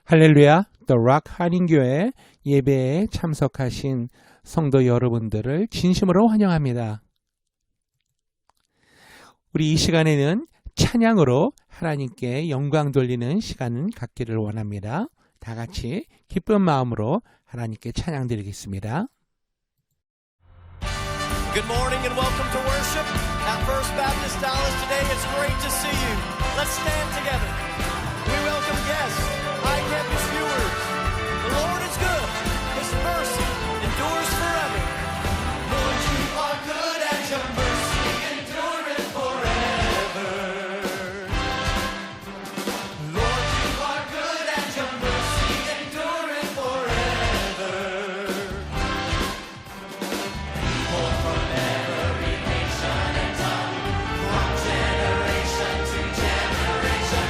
할렐루야, The Rock 한인교회 예배에 참석하신 성도 여러분들을 진심으로 환영합니다. 우리 이 시간에는 찬양으로 하나님께 영광 돌리는 시간을 갖기를 원합니다. 다 같이 기쁜 마음으로 하나님께 찬양 드리겠습니다. Good morning and welcome to worship at First Baptist Dallas today. It's great to see you. Let's stand together. We welcome guests, high campus viewers. The Lord is good. His mercy endures forever. Lord, you are good and your mercy endureth forever. Lord, you are good and your mercy endureth forever. People from every nation and tongue, from generation to generation,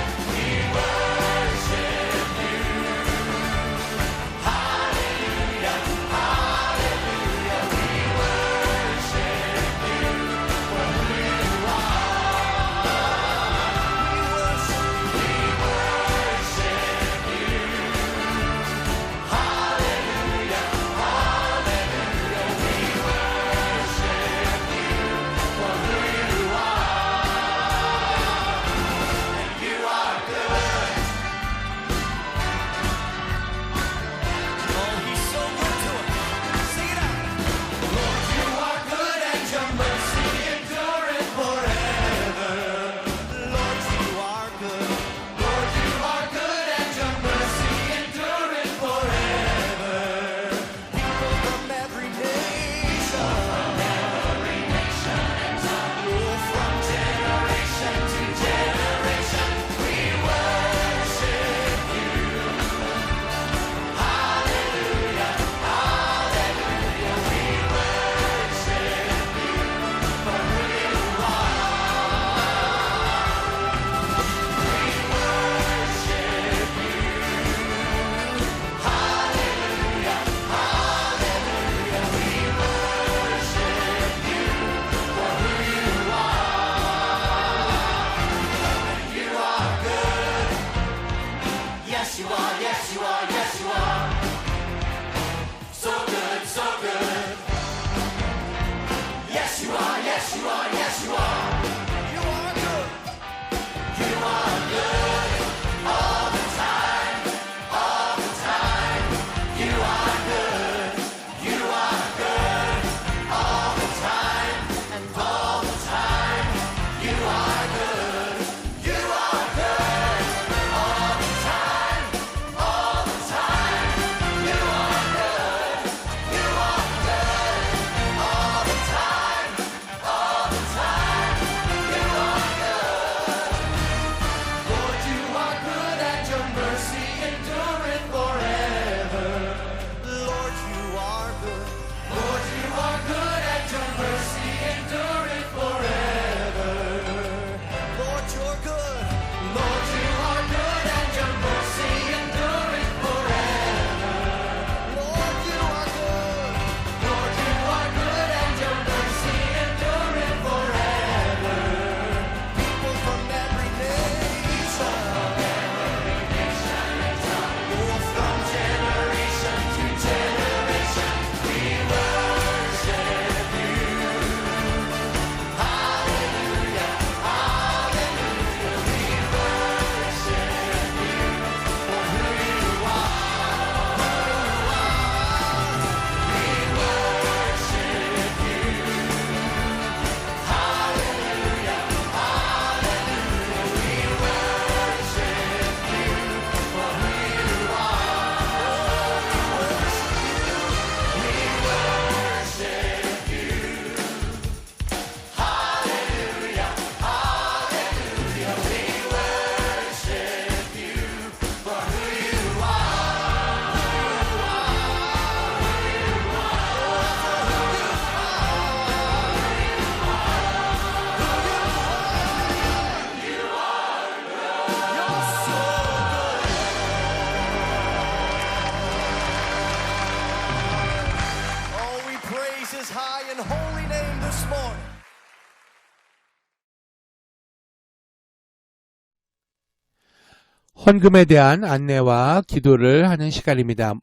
헌금에 대한 안내와 기도를 하는 시간입니다.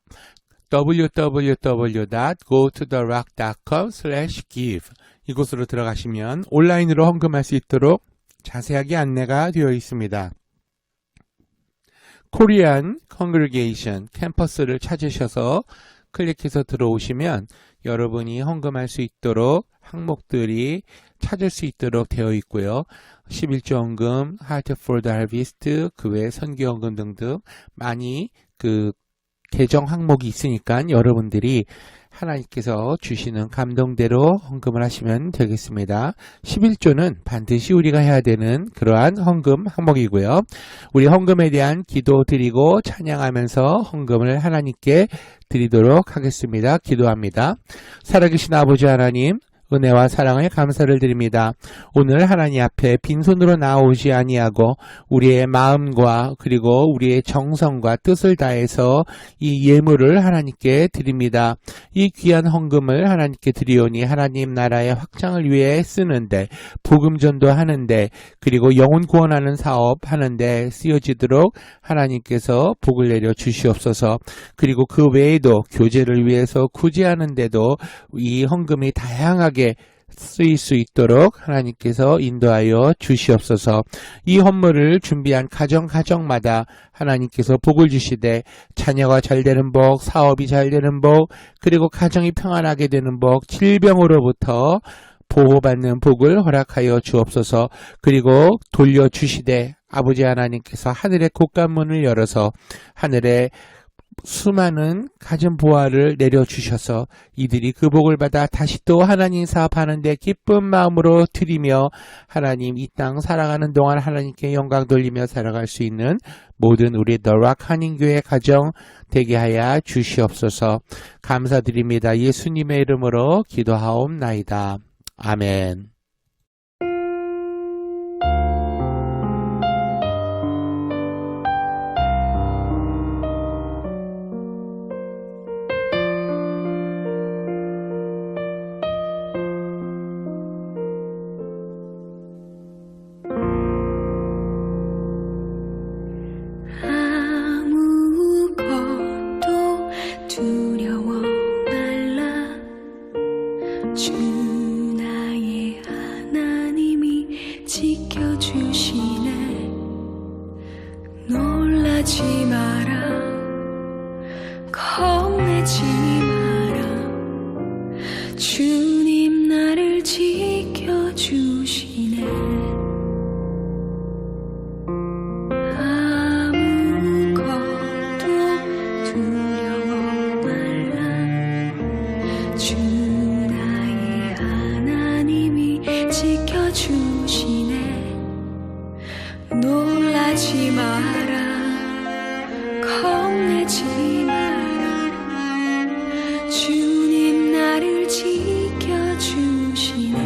www.gototherock.com/give 이곳으로 들어가시면 온라인으로 헌금할 수 있도록 자세하게 안내가 되어 있습니다. 코리안 컨그리게이션 캠퍼스를 찾으셔서 클릭해서 들어오시면 여러분이 헌금할 수 있도록 항목들이 찾을 수 있도록 되어 있고요. 11조 헌금, Heart for the Harvest, 그 외 선교 헌금 등등 많이 계정 항목이 있으니까 여러분들이 하나님께서 주시는 감동대로 헌금을 하시면 되겠습니다. 11조는 반드시 우리가 해야 되는 그러한 헌금 항목이고요. 우리 헌금에 대한 기도 드리고 찬양하면서 헌금을 하나님께 드리도록 하겠습니다. 기도합니다. 살아계신 아버지 하나님, 은혜와 사랑에 감사를 드립니다. 오늘 하나님 앞에 빈손으로 나오지 아니하고 우리의 마음과 그리고 우리의 정성과 뜻을 다해서 이 예물을 하나님께 드립니다. 이 귀한 헌금을 하나님께 드리오니 하나님 나라의 확장을 위해 쓰는데, 복음 전도하는데, 그리고 영혼 구원하는 사업 하는데 쓰여지도록 하나님께서 복을 내려 주시옵소서. 그리고 그 외에도 교제를 위해서 구제하는데도 이 헌금이 다양하게 쓰일 수 있도록 하나님께서 인도하여 주시옵소서. 이 헌물을 준비한 가정마다 하나님께서 복을 주시되 자녀가 잘 되는 복, 사업이 잘 되는 복, 그리고 가정이 평안하게 되는 복, 질병으로부터 보호받는 복을 허락하여 주옵소서. 그리고 돌려주시되 아버지 하나님께서 하늘의 곳간문을 열어서 하늘에 수많은 가진 보화를 내려주셔서 이들이 그 복을 받아 다시 또 하나님 사업하는데 기쁜 마음으로 드리며 하나님 이 땅 살아가는 동안 하나님께 영광 돌리며 살아갈 수 있는 모든 우리 The Rock 한인교회 가정 되게 하여 주시옵소서. 감사드립니다. 예수님의 이름으로 기도하옵나이다. 아멘. 두려워 말라. 주 나의 하나님이 지켜주시네. 놀라지 마라. 겁내지 마라. 주님 나를 지켜주시네. 놀라지 마라. 겁내지 마라. 주님 나를 지켜주시네.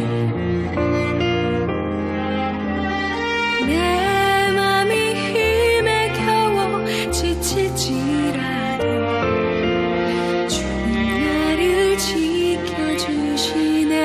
내 맘이 힘에 겨워 지칠지라도 주님 나를 지켜주시네.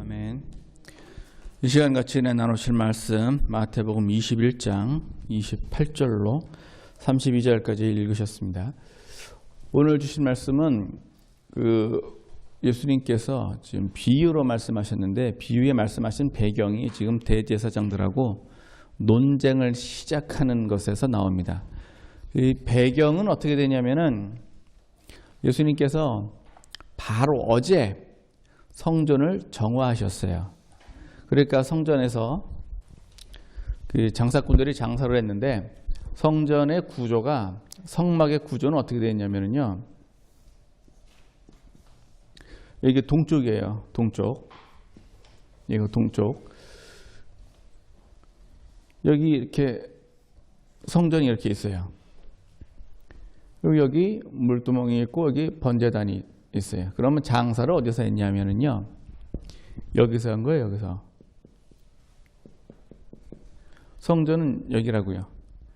아멘. 이 시간 같이 나누실 말씀 마태복음 21장 28절로 32절까지 읽으셨습니다. 오늘 주신 말씀은 예수님께서 지금 비유로 말씀하셨는데 비유에 말씀하신 배경이 지금 대제사장들하고 논쟁을 시작하는 것에서 나옵니다. 이 배경은 어떻게 되냐면은 예수님께서 바로 어제 성전을 정화하셨어요. 그러니까 성전에서 그 장사꾼들이 장사를 했는데 성전의 구조가 성막의 구조는 어떻게 되어 있냐면요. 이게 동쪽이에요. 동쪽. 이거 동쪽. 여기 이렇게 성전이 이렇게 있어요. 그리고 여기 물두멍이 있고 여기 번제단이 있어요. 그러면 장사를 어디서 했냐면요. 여기서 한 거예요. 여기서. 성전은 여기라고요.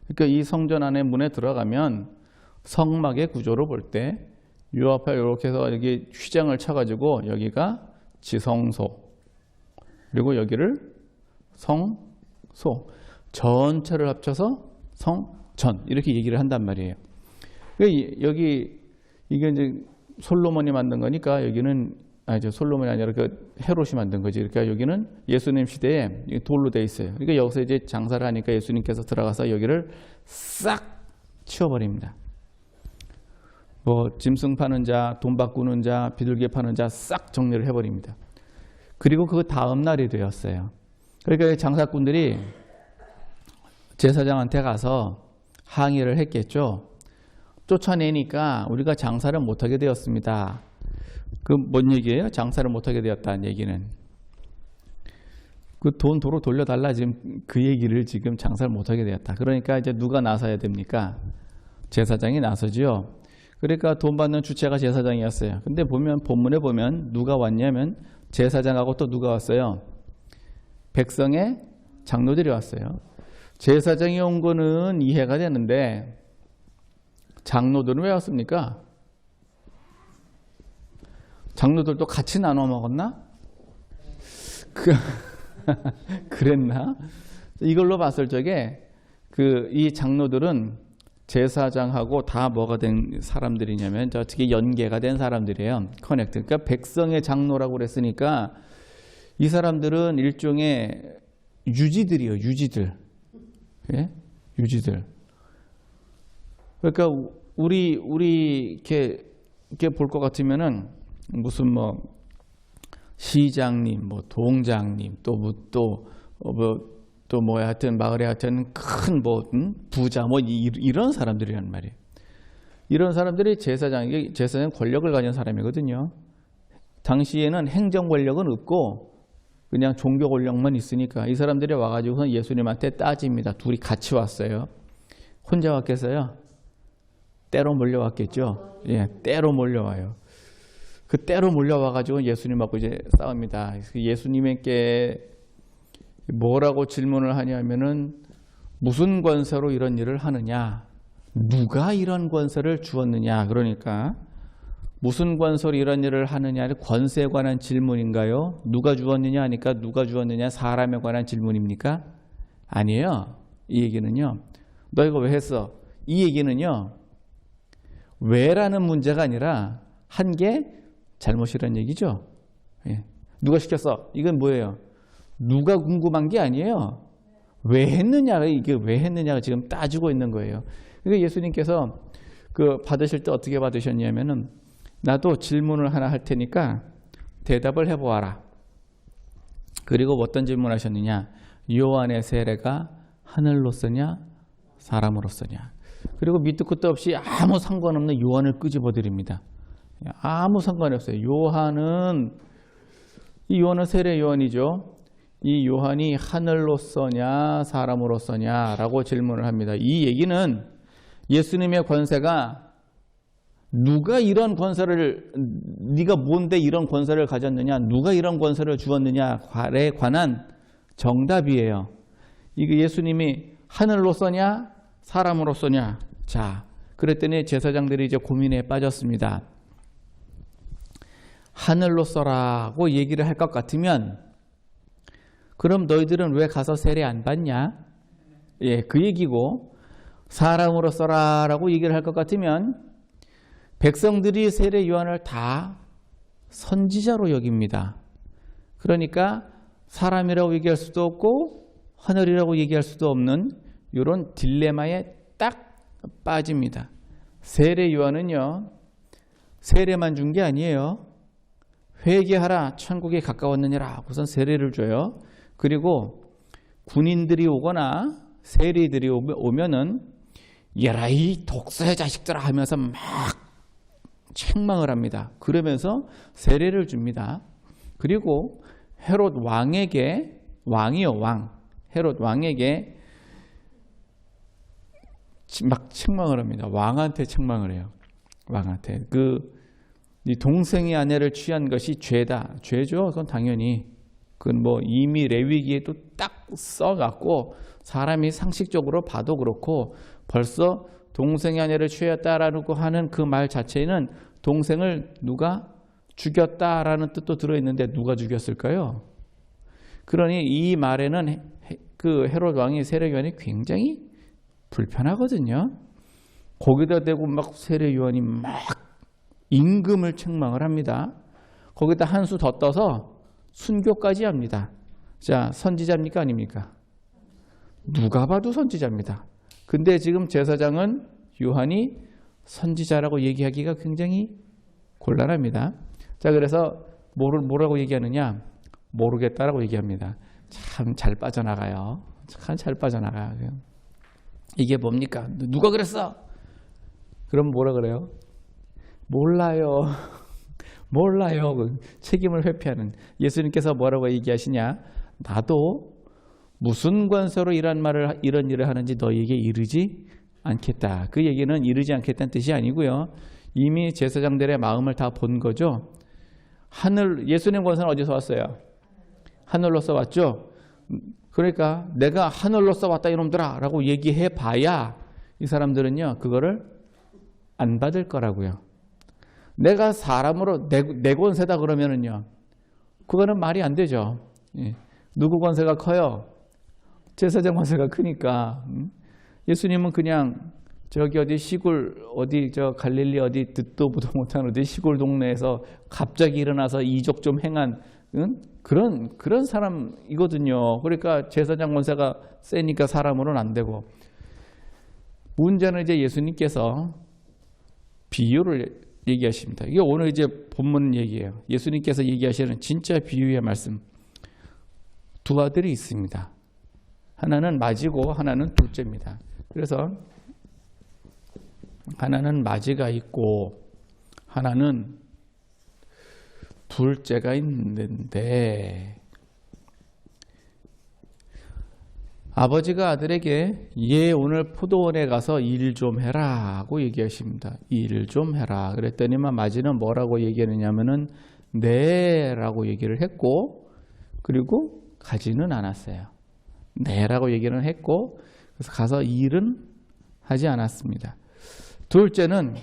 그러니까 이 성전 안에 문에 들어가면 성막의 구조로 볼 때 요 앞에 이렇게 해서 여기 휘장을 쳐가지고 여기가 지성소 그리고 여기를 성소 전체를 합쳐서 성전 이렇게 얘기를 한단 말이에요. 여기 이게 이제 솔로몬이 만든 거니까 여기는 솔로몬이 아니라 그 헤롯이 만든 거지. 그러니까 여기는 예수님 시대에 돌로 돼 있어요. 그러니까 여기서 이제 장사를 하니까 예수님께서 들어가서 여기를 싹 치워버립니다. 뭐 짐승 파는 자, 돈 바꾸는 자, 비둘기 파는 자 싹 정리를 해버립니다. 그리고 그 다음 날이 되었어요. 그러니까 장사꾼들이 제사장한테 가서 항의를 했겠죠. 쫓아내니까 우리가 장사를 못하게 되었습니다. 그 뭔 얘기예요? 장사를 못하게 되었다는 얘기는. 그 돈 도로 돌려달라 지금 그 얘기를 지금 장사를 못하게 되었다. 그러니까 이제 누가 나서야 됩니까? 제사장이 나서죠. 그러니까 돈 받는 주체가 제사장이었어요. 근데 보면 본문에 보면 누가 왔냐면 제사장하고 또 누가 왔어요? 백성의 장로들이 왔어요. 제사장이 온 거는 이해가 되는데 장로들은 왜 왔습니까? 장로들도 같이 나눠 먹었나? 그랬나? 이걸로 봤을 적에 이 장로들은 제사장하고 다 뭐가 된 사람들이냐면 어떻게 연계가 된 사람들이에요. 커넥트. 그러니까 백성의 장로라고 그랬으니까 이 사람들은 일종의 유지들이에요. 유지들. 예? 유지들. 그러니까 우리 이렇게 볼 것 같으면은 무슨 뭐 시장님, 뭐 동장님, 하여튼 마을에 하여튼 큰 부자 이런 사람들이란 말이에요. 이런 사람들이 제사장 권력을 가진 사람이거든요. 당시에는 행정 권력은 없고 그냥 종교 권력만 있으니까 이 사람들이 와가지고 예수님한테 따집니다. 둘이 같이 왔어요. 혼자 왔겠어요? 때로 몰려왔겠죠. 예, 때로 몰려와요. 그 때로 몰려와가지고 예수님하고 이제 싸웁니다. 예수님께 뭐라고 질문을 하냐면은 무슨 권세로 이런 일을 하느냐? 누가 이런 권세를 주었느냐? 그러니까 무슨 권세로 이런 일을 하느냐? 권세에 관한 질문인가요? 누가 주었느냐 하니까 누가 주었느냐? 사람에 관한 질문입니까? 아니에요. 이 얘기는요. 너 이거 왜 했어? 이 얘기는요. 왜라는 문제가 아니라 한 게 잘못이라는 얘기죠. 예. 누가 시켰어? 이건 뭐예요? 누가 궁금한 게 아니에요. 왜 했느냐가 이게 왜 했느냐가 지금 따지고 있는 거예요. 그러니까 예수님께서 받으실 때 어떻게 받으셨냐면은 나도 질문을 하나 할 테니까 대답을 해보아라. 그리고 어떤 질문하셨느냐? 요한의 세례가 하늘로서냐 사람으로서냐? 그리고 밑도 끝도 없이 아무 상관없는 요한을 끄집어드립니다. 아무 상관이 없어요. 요한은 세례 요한이죠. 이 요한이 하늘로서냐 사람으로서냐라고 질문을 합니다. 이 얘기는 예수님의 권세가 누가 이런 권세를 네가 뭔데 이런 권세를 가졌느냐 누가 이런 권세를 주었느냐에 관한 정답이에요. 이게 예수님이 하늘로서냐 사람으로서냐. 자, 그랬더니 제사장들이 이제 고민에 빠졌습니다. 하늘로 쏘라고 얘기를 할 것 같으면 그럼 너희들은 왜 가서 세례 안 받냐? 예, 그 얘기고 사람으로 쏘라라고 얘기를 할 것 같으면 백성들이 세례 요한을 다 선지자로 여깁니다. 그러니까 사람이라고 얘기할 수도 없고 하늘이라고 얘기할 수도 없는 이런 딜레마에 딱 빠집니다. 세례 요한은요, 세례만 준 게 아니에요. 회개하라 천국에 가까웠느니라 우선 세례를 줘요. 그리고 군인들이 오거나 세리들이 오면은 얘라 이 독사의 자식들아 하면서 막 책망을 합니다. 그러면서 세례를 줍니다. 그리고 헤롯 왕에게, 왕이요 왕, 헤롯 왕에게 막 책망을 합니다. 왕한테 책망을 해요. 왕한테 이 동생의 아내를 취한 것이 죄다. 죄죠. 그건 당연히. 그건 뭐 이미 레위기에도 딱 써갖고 사람이 상식적으로 봐도 그렇고 벌써 동생의 아내를 취했다라고 하는 그 말 자체는 동생을 누가 죽였다라는 뜻도 들어있는데 누가 죽였을까요? 그러니 이 말에는 그 헤롯 왕이 세례 요한이 굉장히 불편하거든요. 거기다 대고 막 세례 요한이 막 임금을 책망을 합니다. 거기다 한 수 더 떠서 순교까지 합니다. 자, 선지자입니까 아닙니까? 누가 봐도 선지자입니다. 근데 지금 제사장은 요한이 선지자라고 얘기하기가 굉장히 곤란합니다. 자, 그래서 뭐라고 얘기하느냐? 모르겠다라고 얘기합니다. 참 잘 빠져나가요. 참 잘 빠져나가요. 이게 뭡니까? 누가 그랬어? 그럼 뭐라 그래요? 몰라요. 몰라요. 책임을 회피하는. 예수님께서 뭐라고 얘기하시냐? 나도 무슨 관서로 이런 일을 하는지 너희에게 이르지 않겠다. 그 얘기는 이르지 않겠다는 뜻이 아니고요. 이미 제사장들의 마음을 다 본 거죠. 예수님 권세는 어디서 왔어요? 하늘로서 왔죠. 그러니까 내가 하늘로서 왔다 이놈들아 라고 얘기해 봐야 이 사람들은요 그거를 안 받을 거라고요. 내가 사람으로 내 권세다 그러면은요 그거는 말이 안 되죠. 예. 누구 권세가 커요? 제사장 권세가 크니까. 예수님은 그냥 저기 어디 시골 어디 저 갈릴리 어디 듣도 보도 못한 어디 시골 동네에서 갑자기 일어나서 이적 좀 행한 그런 사람이거든요. 그러니까 제사장 권세가 세니까 사람으로는 안 되고. 문제는 이제 예수님께서 비유를 얘기하십니다. 이게 오늘 이제 본문 얘기예요. 예수님께서 얘기하시는 진짜 비유의 말씀. 두 아들이 있습니다. 하나는 맏이고 하나는 둘째입니다. 그래서 하나는 맏이가 있고 하나는 둘째가 있는데 아버지가 아들에게 얘 오늘 포도원에 가서 일 좀 해라 하고 얘기하십니다. 일 좀 해라. 그랬더니만 맏이는 뭐라고 얘기하느냐면은 네 라고 얘기를 했고 그리고 가지는 않았어요. 네 라고 얘기는 했고 그래서 가서 일은 하지 않았습니다. 둘째는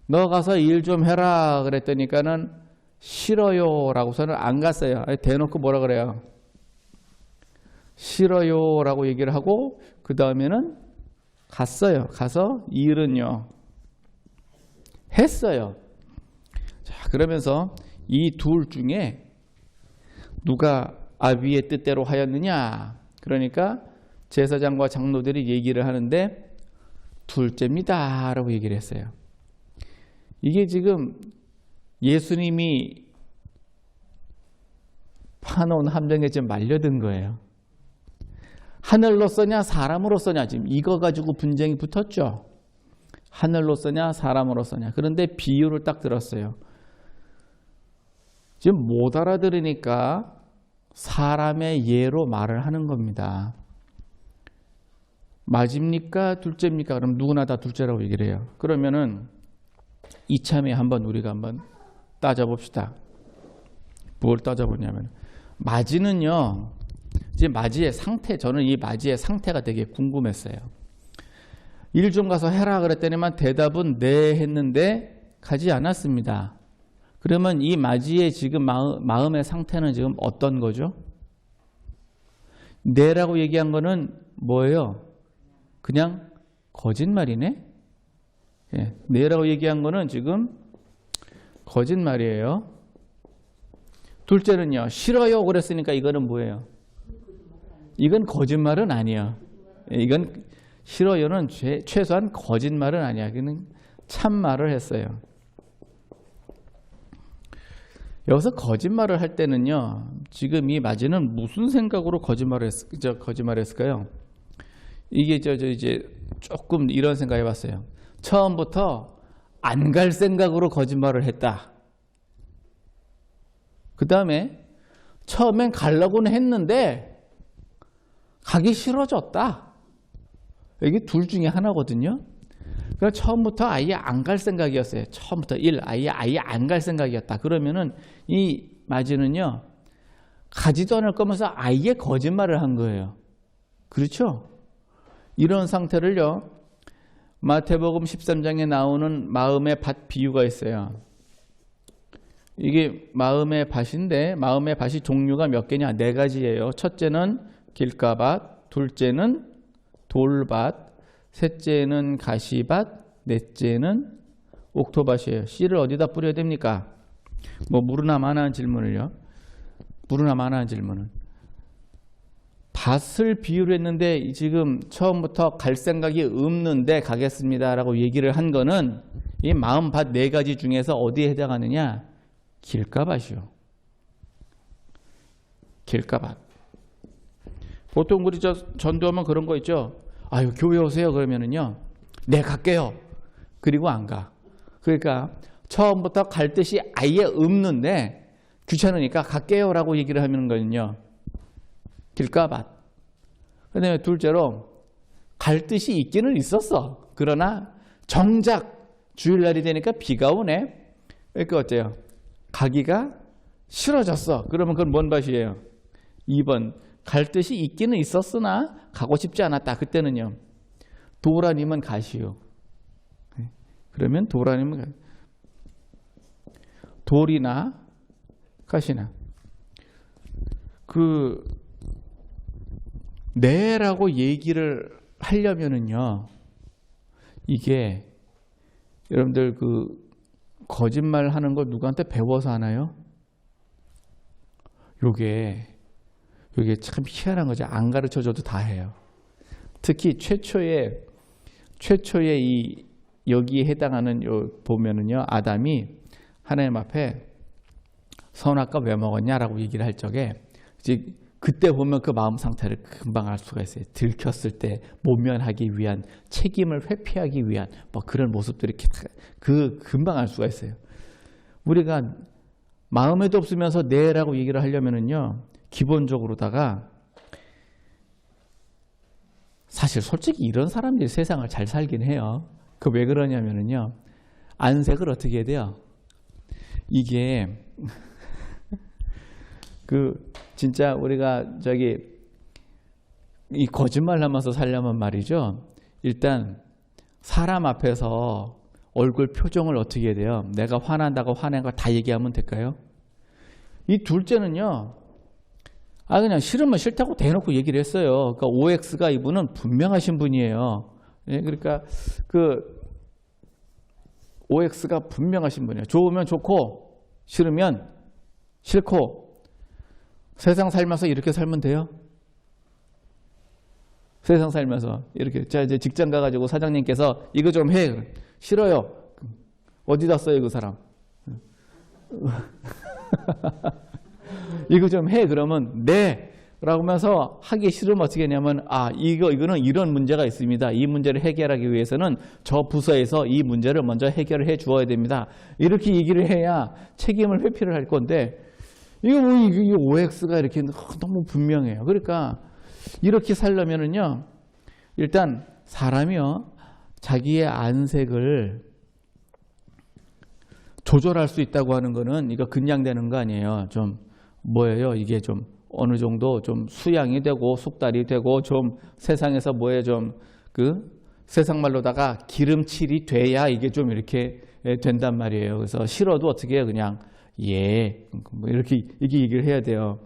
너 가서 일 좀 해라 그랬더니까는 싫어요 라고서는 안 갔어요. 대놓고 뭐라 그래요? 싫어요 라고 얘기를 하고 그 다음에는 갔어요. 가서 일은요 했어요. 자, 그러면서 이 둘 중에 누가 아비의 뜻대로 하였느냐? 그러니까 제사장과 장로들이 얘기를 하는데 둘째입니다 라고 얘기를 했어요. 이게 지금 예수님이 파놓은 함정에 좀 말려든 거예요. 하늘로 써냐 사람으로 써냐 지금 이거 가지고 분쟁이 붙었죠. 하늘로 써냐 사람으로 써냐. 그런데 비유를 딱 들었어요. 지금 못 알아들으니까 사람의 예로 말을 하는 겁니다. 맞습니까? 둘째입니까? 그럼 누구나 다 둘째라고 얘기를 해요. 그러면은 이참에 우리가 한번 따져봅시다. 뭘 따져보냐면 맏이는요. 이제 맏이의 상태, 저는 이 맏이의 상태가 되게 궁금했어요. 일 좀 가서 해라 그랬더니만 대답은 네 했는데 가지 않았습니다. 그러면 이 마지의 지금 마음의 상태는 지금 어떤 거죠? 네라고 얘기한 거는 뭐예요? 그냥 거짓말이네? 예, 네라고 얘기한 거는 지금 거짓말이에요. 둘째는요, 싫어요 그랬으니까 이거는 뭐예요? 이건 거짓말은 아니야. 이건 싫어요는 최소한 거짓말은 아니야. 그는 참말을 했어요. 여기서 거짓말을 할 때는요, 지금 이 마지는 무슨 생각으로 거짓말했을까요? 이게 이제 조금 이런 생각 해봤어요. 처음부터 안 갈 생각으로 거짓말을 했다. 그 다음에 처음엔 가려고는 했는데 가기 싫어졌다. 이게 둘 중에 하나거든요. 그러니까 처음부터 아예 안 갈 생각이었어요. 처음부터 아예 안 갈 생각이었다. 그러면은 이 마지는요, 가지도 않을 거면서 아예 거짓말을 한 거예요. 그렇죠? 이런 상태를요, 마태복음 13장에 나오는 마음의 밭 비유가 있어요. 이게 마음의 밭인데 마음의 밭이 종류가 몇 개냐? 4가지예요. 첫째는 길가밭, 둘째는 돌밭, 셋째는 가시밭, 넷째는 옥토밭이에요. 씨를 어디다 뿌려야 됩니까? 뭐 물으나 마나한 질문을요. 물으나 마나한 질문은. 밭을 비유를 했는데 지금 처음부터 갈 생각이 없는데 가겠습니다라고 얘기를 한 거는 이 마음밭 4가지 중에서 어디에 해당하느냐? 길가밭이요. 길가밭. 보통 우리 전도하면 그런 거 있죠. 아유, 교회 오세요 그러면은요, 네 갈게요. 그리고 안 가. 그러니까 처음부터 갈 뜻이 아예 없는데 귀찮으니까 갈게요라고 얘기를 하는 거는요, 길가밭. 그다음에 둘째로 갈 뜻이 있기는 있었어. 그러나 정작 주일날이 되니까 비가 오네. 그러니까 어때요? 가기가 싫어졌어. 그러면 그건 뭔 밭이에요? 2번. 갈 뜻이 있기는 있었으나 가고 싶지 않았다. 그때는요, 돌 아니면 가시요. 그러면 돌 아니면 돌이나 가시나. 네라고 얘기를 하려면은요, 이게 여러분들 거짓말 하는 거 누구한테 배워서 하나요? 요게 참 희한한 거죠. 안 가르쳐줘도 다 해요. 특히 최초의 여기에 해당하는 보면은요, 아담이 하나님 앞에 선악과 왜 먹었냐라고 얘기를 할 적에 이제 그때 보면 그 마음 상태를 금방 알 수가 있어요. 들켰을 때 모면하기 위한, 책임을 회피하기 위한 뭐 그런 모습들이 금방 알 수가 있어요. 우리가 마음에도 없으면서 네라고 얘기를 하려면은요, 기본적으로다가 사실 솔직히 이런 사람들이 세상을 잘 살긴 해요. 그 왜 그러냐면은요, 안색을 어떻게 해야 돼요? 이게 진짜 우리가 이 거짓말 하면서 살려면 말이죠, 일단 사람 앞에서 얼굴 표정을 어떻게 해야 돼요? 내가 화난다고 화낸 거 다 얘기하면 될까요? 이 둘째는요, 그냥 싫으면 싫다고 대놓고 얘기를 했어요. 그러니까 OX가 이분은 분명하신 분이에요. 예, 그러니까 OX가 분명하신 분이에요. 좋으면 좋고 싫으면 싫고. 세상 살면서 이렇게 살면 돼요? 세상 살면서 이렇게. 자, 이제 직장 가가지고 사장님께서 이거 좀 해. 싫어요. 어디다 써요 그 사람? 이거 좀 해. 그러면 네 라고 하면서 하기 싫으면 어떻게 하냐면, 이거는 이런 문제가 있습니다. 이 문제를 해결하기 위해서는 저 부서에서 이 문제를 먼저 해결을 해 주어야 됩니다. 이렇게 얘기를 해야 책임을 회피를 할 건데, 이거 OX가 이렇게 너무 분명해요. 그러니까 이렇게 살려면은요, 일단 사람이요, 자기의 안색을 조절할 수 있다고 하는 거는 이거 그냥 되는 거 아니에요. 좀 뭐예요? 이게 좀 어느 정도 좀 수양이 되고 숙달이 되고 좀 세상에서 좀 세상 말로다가 기름칠이 돼야 이게 좀 이렇게 된단 말이에요. 그래서 싫어도 어떻게 해요? 그냥 예, 뭐 이렇게 얘기를 해야 돼요.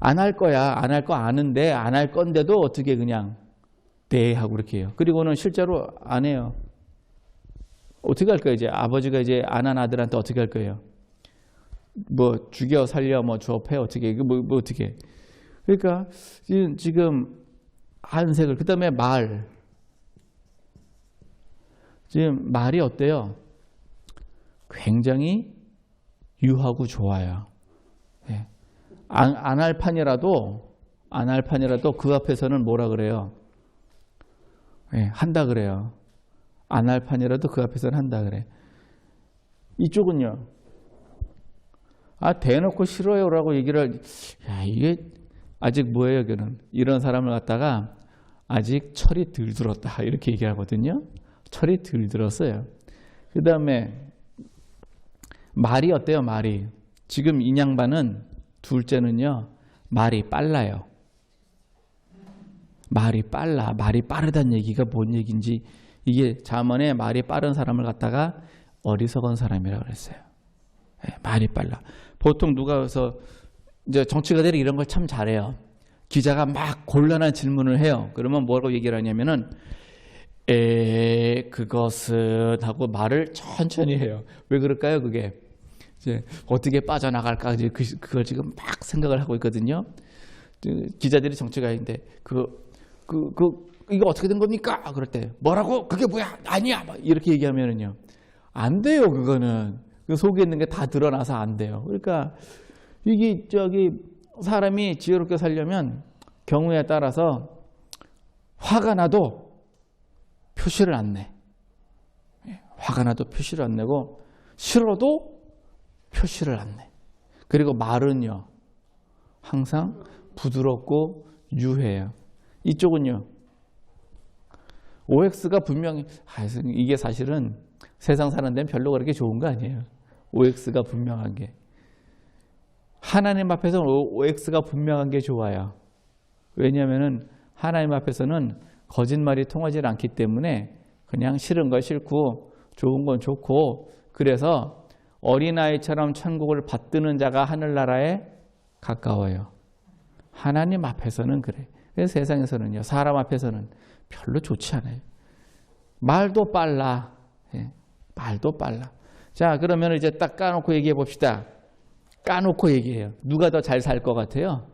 안 할 거야. 안 할 거 아는데 안 할 건데도 어떻게 그냥 네 하고 그렇게 해요. 그리고는 실제로 안 해요. 어떻게 할 거예요? 이제 아버지가 이제 안 한 아들한테 어떻게 할 거예요? 뭐 죽여 살려 뭐 주업해 어떻게 이거 뭐 어떻게? 그러니까 지금 한색을 그다음에 말 지금 말이 어때요? 굉장히 유하고 좋아요. 예. 안 할 판이라도 그 앞에서는 뭐라 그래요? 예, 한다 그래요. 안 할 판이라도 그 앞에서는 한다 그래. 이쪽은요. 대놓고 싫어요라고 얘기를 이게 아직 뭐예요, 이거는. 이런 사람을 갖다가 아직 철이 덜 들었다 이렇게 얘기하거든요. 철이 덜 들었어요. 그 다음에 말이 어때요, 말이? 지금 이 양반은 둘째는요, 말이 빨라요. 말이 빨라. 말이 빠르다는 얘기가 뭔 얘기인지 이게 잠언에 말이 빠른 사람을 갖다가 어리석은 사람이라고 그랬어요. 네, 말이 빨라. 보통 누가 와서 이제 정치가들이 이런 걸 참 잘해요. 기자가 막 곤란한 질문을 해요. 그러면 뭐라고 얘기를 하냐면은 그것은 하고 말을 천천히 해요. 왜 그럴까요? 그게 이제 어떻게 빠져나갈까 그걸 지금 막 생각을 하고 있거든요. 기자들이 정치가인데 이거 어떻게 된 겁니까? 그럴 때 뭐라고? 그게 뭐야? 아니야. 막 이렇게 얘기하면은요 안 돼요. 그거는 그 속에 있는 게 다 드러나서 안 돼요. 그러니까 이게 사람이 지혜롭게 살려면 경우에 따라서 화가 나도 표시를 안 내. 화가 나도 표시를 안 내고 싫어도 표시를 안 내. 그리고 말은요 항상 부드럽고 유해요. 이쪽은요 OX가 분명히 이게 사실은 세상 사는 데는 별로 그렇게 좋은 거 아니에요. OX가 분명한 게. 하나님 앞에서는 OX가 분명한 게 좋아요. 왜냐하면 하나님 앞에서는 거짓말이 통하지 않기 때문에 그냥 싫은 거 싫고 좋은 건 좋고 그래서 어린아이처럼 천국을 받드는 자가 하늘나라에 가까워요. 하나님 앞에서는 그래. 그래서 세상에서는요. 사람 앞에서는 별로 좋지 않아요. 말도 빨라. 예, 말도 빨라. 자, 그러면 이제 딱 까놓고 얘기해 봅시다. 까놓고 얘기해요. 누가 더 잘 살 것 같아요?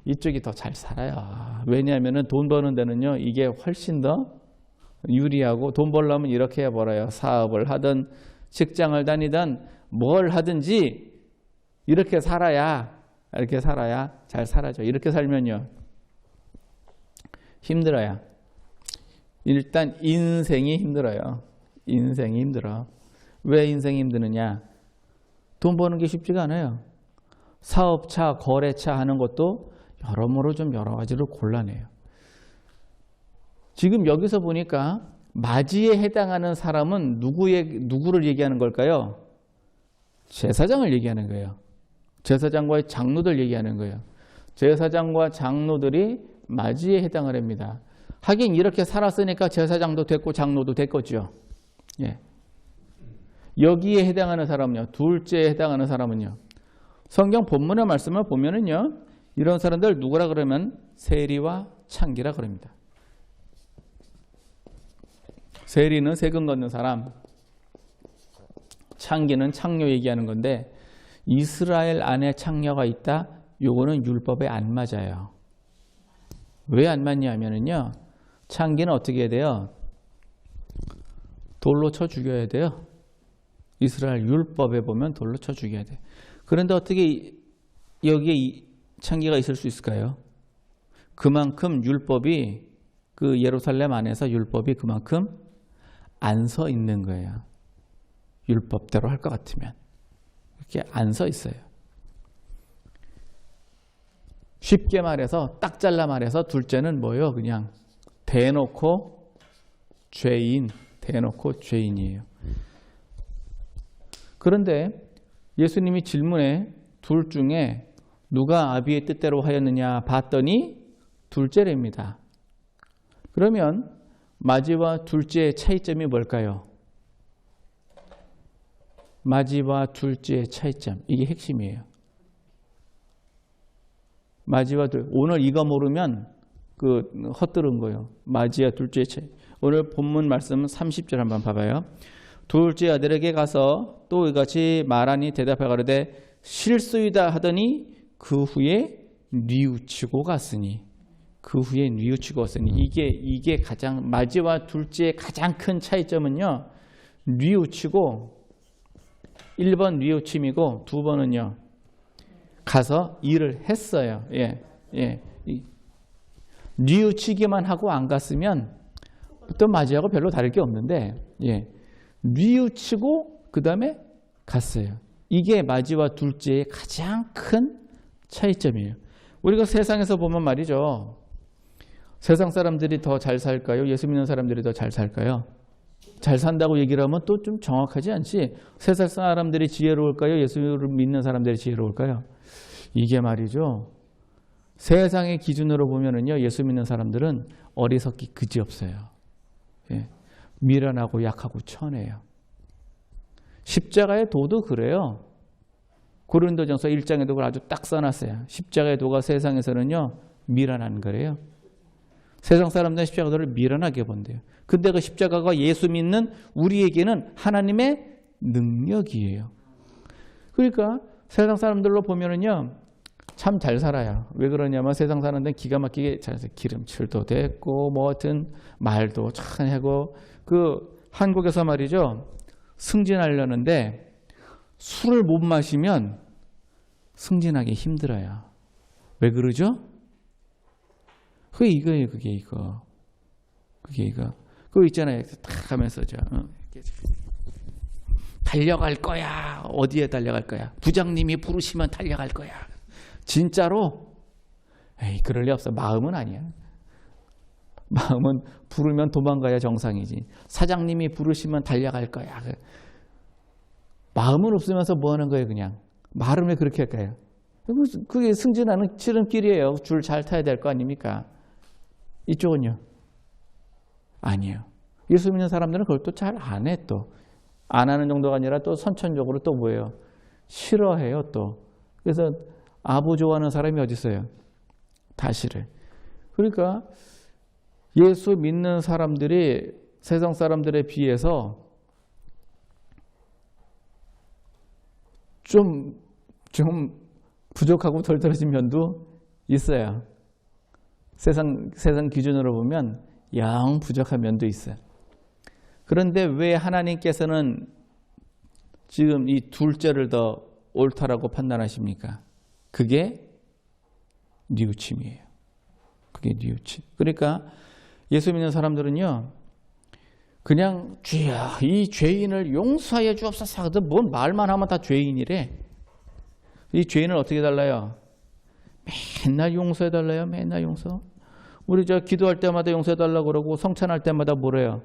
이쪽이 더 잘 살아요. 왜냐하면 돈 버는 데는요. 이게 훨씬 더 유리하고 돈 벌려면 이렇게 벌어요. 사업을 하든 직장을 다니든 뭘 하든지 이렇게 살아야 잘 살아죠. 이렇게 살면요. 힘들어요. 일단 인생이 힘들어요. 인생이 힘들어. 왜 인생이 힘드느냐? 돈 버는 게 쉽지가 않아요. 사업차, 거래차 하는 것도 여러모로 좀 여러 가지로 곤란해요. 지금 여기서 보니까 마지에 해당하는 사람은 누구를 얘기하는 걸까요? 제사장을 얘기하는 거예요. 제사장과의 장로들 얘기하는 거예요. 제사장과 장로들이 마지에 해당을 합니다. 하긴 이렇게 살았으니까 제사장도 됐고 장로도 됐겠죠. 예. 여기에 해당하는 사람은요. 둘째에 해당하는 사람은요. 성경 본문의 말씀을 보면은요. 이런 사람들 누구라 그러면 세리와 창기라 그럽니다. 세리는 세금 걷는 사람, 창기는 창녀 얘기하는 건데 이스라엘 안에 창녀가 있다? 요거는 율법에 안 맞아요. 왜 안 맞냐면은요. 창기는 어떻게 해야 돼요? 돌로 쳐 죽여야 돼요. 이스라엘 율법에 보면 돌로 쳐 죽여야 돼. 그런데 어떻게 여기에 창기가 있을 수 있을까요? 그만큼 율법이 그 예루살렘 안에서 율법이 그만큼 안 서 있는 거예요. 율법대로 할 것 같으면 이렇게 안 서 있어요. 쉽게 말해서 딱 잘라 말해서 둘째는 뭐예요? 그냥 대놓고 죄인이에요. 그런데 예수님이 질문에 둘 중에 누가 아비의 뜻대로 하였느냐 봤더니 둘째랍니다. 그러면 마지와 둘째의 차이점이 뭘까요? 마지와 둘째의 차이점. 이게 핵심이에요. 마지와 둘. 오늘 이거 모르면 헛들은 거예요. 마지와 둘째의 차이. 오늘 본문 말씀 30절 한번 봐봐요. 둘째 아들에게 가서 또 이같이 말하니 대답해 가로되 실수이다 하더니 그 후에 뉘우치고 갔으니. 그 후에 뉘우치고 갔으니. 이게 가장 마지와 둘째의 가장 큰 차이점은요. 뉘우치고 1번 뉘우침이고 2번은요. 가서 일을 했어요. 뉘우치기만 하고 안 갔으면 또 마지하고 별로 다를 게 없는데 뉘우치고 그 다음에 갔어요. 이게 마지와 둘째의 가장 큰 차이점이에요. 우리가 세상에서 보면 말이죠. 세상 사람들이 더 잘 살까요? 예수 믿는 사람들이 더 잘 살까요? 잘 산다고 얘기를 하면 또 좀 정확하지 않지. 세상 사람들이 지혜로울까요? 예수를 믿는 사람들이 지혜로울까요? 이게 말이죠. 세상의 기준으로 보면은요, 예수 믿는 사람들은 어리석기 그지없어요. 미련하고 약하고 천해요. 십자가의 도도 그래요. 고린도전서 1장에도 그걸 아주 딱 써놨어요. 십자가의 도가 세상에서는요, 미련한 거래요. 세상 사람들은 십자가를 미련하게 본대요. 근데 그 십자가가 예수 믿는 우리에게는 하나님의 능력이에요. 그러니까 세상 사람들로 보면은요, 참 잘 살아요. 왜 그러냐면 세상 사람들은 기가 막히게 잘 살아요. 기름칠도 됐고, 뭐 하여튼 말도 참 하고, 한국에서 말이죠, 승진하려는데 술을 못 마시면 승진하기 힘들어요. 왜 그러죠? 그게 이거예요, 그게 이거. 그거 있잖아요. 딱 하면서 달려갈 거야. 어디에 달려갈 거야? 부장님이 부르시면 달려갈 거야. 진짜로? 에이, 그럴 리 없어. 마음은 아니야. 마음은 부르면 도망가야 정상이지. 사장님이 부르시면 달려갈 거야. 마음은 없으면서 뭐 하는 거예요, 그냥? 말은 왜 그렇게 할까요? 그게 승진하는 지름길이에요. 줄 잘 타야 될 거 아닙니까? 이쪽은요? 아니에요. 예수 믿는 사람들은 그걸 또 잘 안 해, 또. 안 하는 정도가 아니라 또 선천적으로 또 뭐예요? 싫어해요, 또. 그래서 아부 좋아하는 사람이 어디 있어요? 다시를. 그러니까 예수 믿는 사람들이 세상 사람들에 비해서 좀 부족하고 덜 떨어진 면도 있어요. 세상 기준으로 보면 영 부족한 면도 있어요. 그런데 왜 하나님께서는 지금 이 둘째를 더 옳다라고 판단하십니까? 그게 뉘우침이에요. 그게 뉘우침. 그러니까 예수 믿는 사람들은요, 그냥 주여 이 죄인을 용서하여 주옵소서 하거든. 뭔 말만 하면 다 죄인이래. 이 죄인을 어떻게 달라요? 맨날 용서해 달라요. 맨날 용서. 우리 기도할 때마다 용서해 달라고 그러고 성찬할 때마다 뭐래요?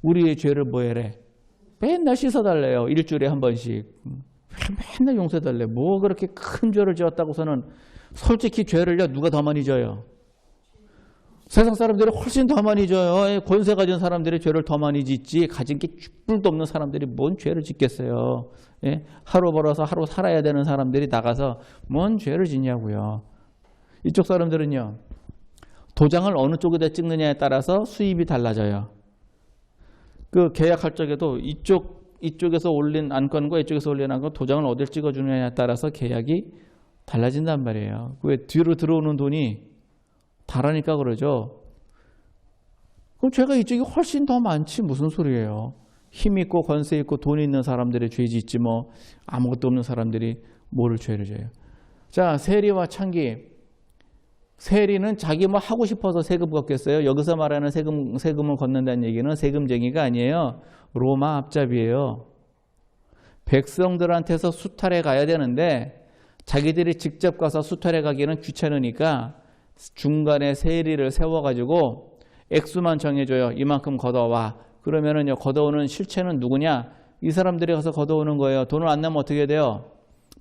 우리의 죄를 뭐 해래? 맨날 씻어 달래요. 일주일에 한 번씩. 맨날 용서해 달래. 뭐 그렇게 큰 죄를 지었다고서는 솔직히 죄를요 누가 더 많이 져요? 세상 사람들이 훨씬 더 많이 져요. 권세 가진 사람들이 죄를 더 많이 짓지 가진 게 뿔도 없는 사람들이 뭔 죄를 짓겠어요. 하루 벌어서 하루 살아야 되는 사람들이 나가서 뭔 죄를 짓냐고요. 이쪽 사람들은요. 도장을 어느 쪽에다 찍느냐에 따라서 수입이 달라져요. 계약할 적에도 이쪽에서 올린 안건과 이쪽에서 올린 안건 도장을 어딜 찍어주느냐에 따라서 계약이 달라진단 말이에요. 왜 뒤로 들어오는 돈이 다르니까 그러죠. 그럼 죄가 이쪽이 훨씬 더 많지 무슨 소리예요. 힘 있고 권세 있고 돈 있는 사람들의 죄 짓지 뭐 아무것도 없는 사람들이 뭐를 죄를 져요. 자, 세리와 창기. 세리는 자기 뭐 하고 싶어서 세금 걷겠어요. 여기서 말하는 세금을 걷는다는 얘기는 세금쟁이가 아니에요. 로마 앞잡이에요. 백성들한테서 수탈해 가야 되는데 자기들이 직접 가서 수탈해 가기는 귀찮으니까 중간에 세리를 세워가지고 액수만 정해줘요. 이만큼 걷어와. 그러면은요, 걷어오는 실체는 누구냐? 이 사람들이 가서 걷어오는 거예요. 돈을 안 내면 어떻게 돼요?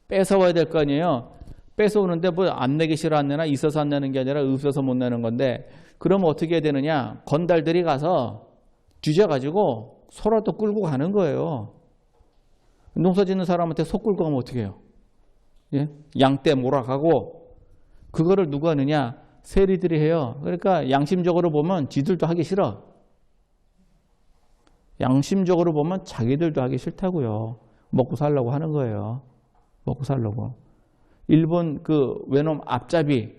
뺏어와야 될 거 아니에요? 뺏어오는데 뭐 안 내기 싫어 안 내나? 있어서 안 내는 게 아니라 없어서 못 내는 건데, 그러면 어떻게 해야 되느냐? 건달들이 가서 뒤져가지고 소라도 끌고 가는 거예요. 농사 짓는 사람한테 속 긁고 가면 어떻게 해요? 예? 양떼 몰아가고 그거를 누가 하느냐? 세리들이 해요. 그러니까 양심적으로 보면 지들도 하기 싫어. 양심적으로 보면 자기들도 하기 싫다고요. 먹고 살려고 하는 거예요. 먹고 살려고. 일본 그 외놈 앞잡이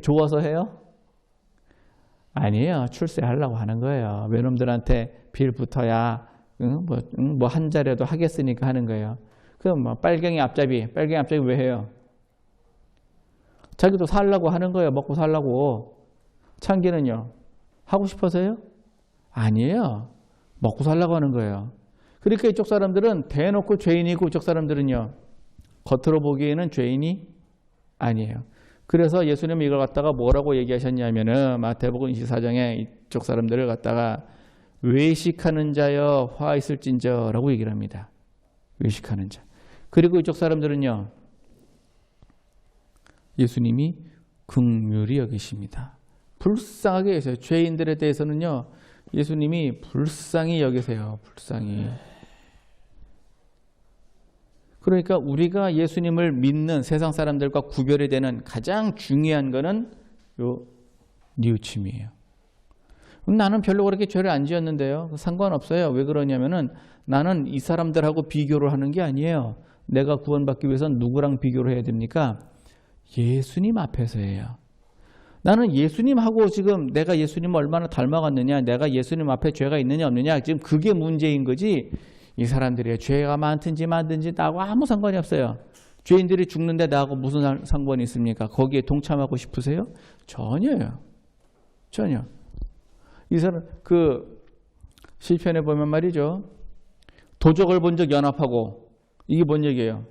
좋아서 해요? 아니에요. 출세하려고 하는 거예요. 외놈들한테 빌 붙어야 뭐 한 자리라도 하겠으니까 하는 거예요. 그럼 뭐 빨갱이 앞잡이 왜 해요? 자기도 살려고 하는 거예요. 먹고 살려고. 창기는요? 하고 싶어서요? 아니에요. 먹고 살려고 하는 거예요. 그러니까 이쪽 사람들은 대놓고 죄인이고 이쪽 사람들은요. 겉으로 보기에는 죄인이 아니에요. 그래서 예수님은 이걸 갖다가 뭐라고 얘기하셨냐면은 마태복음 24장에 이쪽 사람들을 갖다가 외식하는 자여 화 있을진저 라고 얘기를 합니다. 외식하는 자. 그리고 이쪽 사람들은요. 예수님이 긍휼히 여기십니다. 불쌍하게 여기세요. 죄인들에 대해서는요. 예수님이 불쌍히 여기세요. 불쌍히. 그러니까 우리가 예수님을 믿는 세상 사람들과 구별이 되는 가장 중요한 거는 요 뉘우침이에요. 나는 별로 그렇게 죄를 안 지었는데요. 상관없어요. 왜 그러냐면은 나는 이 사람들하고 비교를 하는 게 아니에요. 내가 구원받기 위해서는 누구랑 비교를 해야 됩니까? 예수님 앞에서예요. 나는 예수님하고 지금 내가 예수님을 얼마나 닮아갔느냐, 내가 예수님 앞에 죄가 있느냐 없느냐, 지금 그게 문제인 거지. 이 사람들이 죄가 많든지 많든지 나하고 아무 상관이 없어요. 죄인들이 죽는데 나하고 무슨 상관이 있습니까? 거기에 동참하고 싶으세요? 전혀요. 전혀. 이 사람 그 시편에 보면 말이죠. 도적을 본즉 연합하고, 이게 뭔 얘기예요?